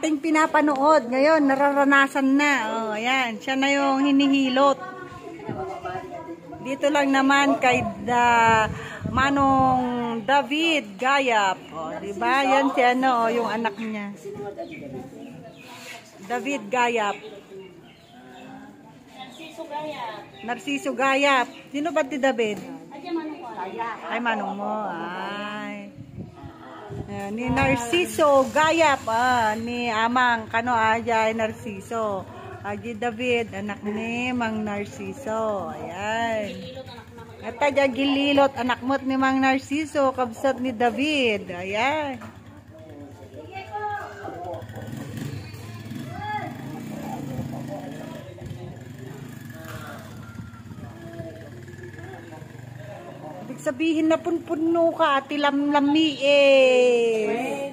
ating pinapanood. Ngayon, nararanasan na. Oh, ayan. Siya na yung hinihilot. Dito lang naman kay Manong David Gayap. Oh, diba? Yan si ano, yung anak niya. David Gayap. Narciso Gayap. Sino ba ti David? Ay, manong mo. Ay. Ni Narciso Gayap. Ni Amang Kano Ajay Narciso. Aji David, anak ni Mang Narciso. Ayan. At taga gililot, anak mo't ni Mang Narciso, kabsat ni David. Ayan. Ibig sabihin na punpuno ka, tilamlami eh.